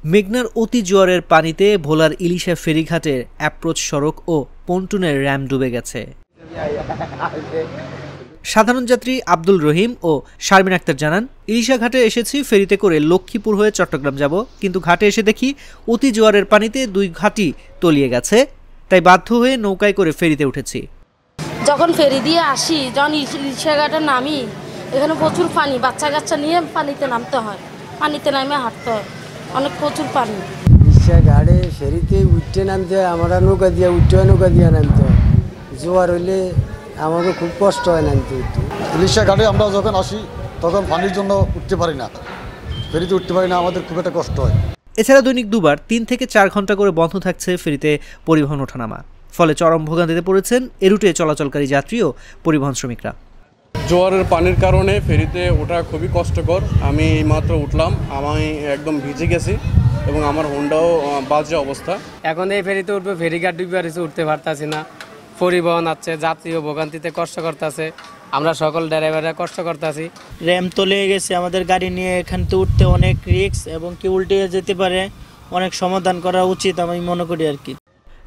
মেঘনার অতি জোয়ারের পানিতে ভোলার ইলিশা ফেরিঘাটের অ্যাপ্রোচ সড়ক ও পন্টুনের র্যাম ডুবে গেছে। সাধারণ যাত্রী আব্দুল রহিম ও শারমিন আক্তার জানান, ইলিশা ঘাটে এসেছি ফেরিতে করে লক্ষ্মীপুর হয়ে চট্টগ্রাম যাব, কিন্তু ঘাটে এসে দেখি অতি জোয়ারের পানিতে দুই ঘাটই তলিয়ে গেছে, তাই বাধ্য হয়ে নৌকায় করে ফেরিতে উঠেছি। যখন ফেরি দিয়ে আসি, যখন ইলিশা ঘাটে নামি, এখানে প্রচুর পানি, বাচ্চা কাচ্চা নিয়ে পানিতে নামতে হয়, পানিতে নামে হাঁটতে হয়, অনেক প্রচুর পানি। ইলিশা ঘাটে ফেরিতে উঠতে নামতে হয়, আমরা নৌকা দিয়ে নামতে হয়। জোয়ার হইলে আমাকে খুব কষ্ট হয় নামতে উঠতে। ইলিশা ঘাটে আমরা যখন আসি তখন পানির জন্য উঠতে পারি না, ফেরিতে উঠতে পারি না, আমাদের খুব একটা কষ্ট হয়। এছাড়া দৈনিক দুবার 3 থেকে 4 ঘন্টা করে বন্ধ থাকছে ফেরিতে পরিবহন ওঠানামা, ফলে চরম ভোগান্তিতে পড়েছেন এ রুটে চলাচলকারী যাত্রী ও পরিবহন শ্রমিকরা। জোয়ারের পানির কারণে ফেরিতে ওঠা খুবই কষ্টকর। আমি এইমাত্র উঠলাম, আমি একদম ভিজে গেছি এবং আমার হোন্ডাও বাজে অবস্থা। এখন এই ফেরিতে উঠবো, ফেরিঘাট ডুবে উঠতে পারতাছি না, পরিবহন আছে, যাত্রী ও ভোগান্তিতে কষ্ট করতেছে, আমরা সকল ড্রাইভাররা কষ্ট করতেছি। র্যাম তলে গেছে, আমাদের গাড়ি নিয়ে এখান থেকে উঠতে অনেক রিস্ক এবং কি উল্টে যেতে পারে, অনেক সমাধান করা উচিত আমি মনে করি আর কি।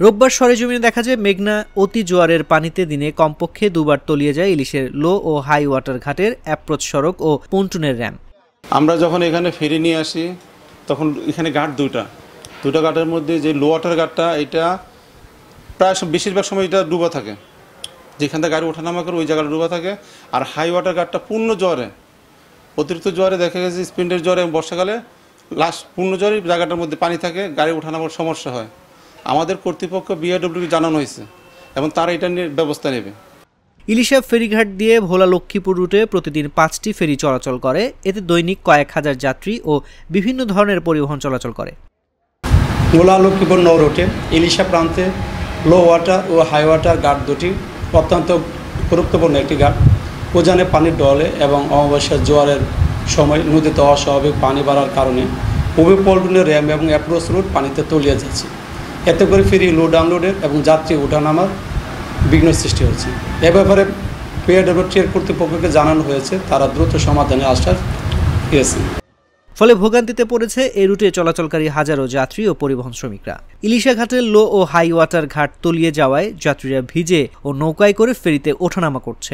রোববার সরেজমিনে দেখা যায় মেঘনা অতি জোয়ারের পানিতে দিনে কমপক্ষে দুবার তলিয়ে যায় ইলিশের লো ও হাই ওয়াটার ঘাটের অ্যাপ্রোচ সড়ক ও পন্টুনের র্যাম। আমরা যখন এখানে ফেরি নিয়ে আসি তখন এখানে ঘাট দুটা ঘাটের মধ্যে যে লো ওয়াটার ঘাটটা, এটা প্রায় বেশিরভাগ সময় এটা ডুবা থাকে, যেখান থেকে গাড়ি ওঠানামা করে ওই জায়গাটা ডুবা থাকে। আর হাই ওয়াটার ঘাটটা পূর্ণ জোয়ারে, অতিরিক্ত জোয়ারে দেখা গেছে স্পিন্ডের জোয়ারে বর্ষাকালে পূর্ণ জোয়ারে জায়গাটার মধ্যে পানি থাকে, গাড়ি ওঠানামার সমস্যা হয়। আমাদের কর্তৃপক্ষ বিআরডব্লিউকে জানানো হয়েছে এবং তারা এটা নিয়ে ব্যবস্থা নেবে। ইলিশা ফেরিঘাট দিয়ে ভোলা লক্ষ্মীপুর রুটে প্রতিদিন 5টি ফেরি চলাচল করে, এতে দৈনিক কয়েক হাজার যাত্রী ও বিভিন্ন ধরনের পরিবহন চলাচল করে। ভোলা লক্ষ্মীপুর নৌ রুটে ইলিশা প্রান্তে লো ওয়াটার ও হাই ওয়াটার ঘাট দুটি অত্যন্ত গুরুত্বপূর্ণ একটি ঘাট। উজানে পানির ডলে এবং অমাবস্যার জোয়ারের সময় নদীতে অস্বাভাবিক পানি বাড়ার কারণে উভয় পল্টনের র্যাম এবং অ্যাপ্রোচ রুট পানিতে তলিয়ে যাচ্ছে। এতে করে ফেরি লোড আনলোডের এবং যাত্রী ওঠানামার বিঘ্ন সৃষ্টি হচ্ছে। এ ব্যাপারে বিআরডব্লিউ কর্তৃপক্ষকে জানানো হয়েছে, তারা দ্রুত সমাধানের আশ্বাস দিয়েছে। ফলে ভোগান্তিতে পড়েছে এই রুটে চলাচলকারী হাজারো যাত্রী ও পরিবহন শ্রমিকরা। ইলিশা ঘাটের লো ও হাই ওয়াটার ঘাট তলিয়ে যাওয়ায় যাত্রীরা ভিজে ও নৌকায় করে ফেরিতে ওঠানামা করছে।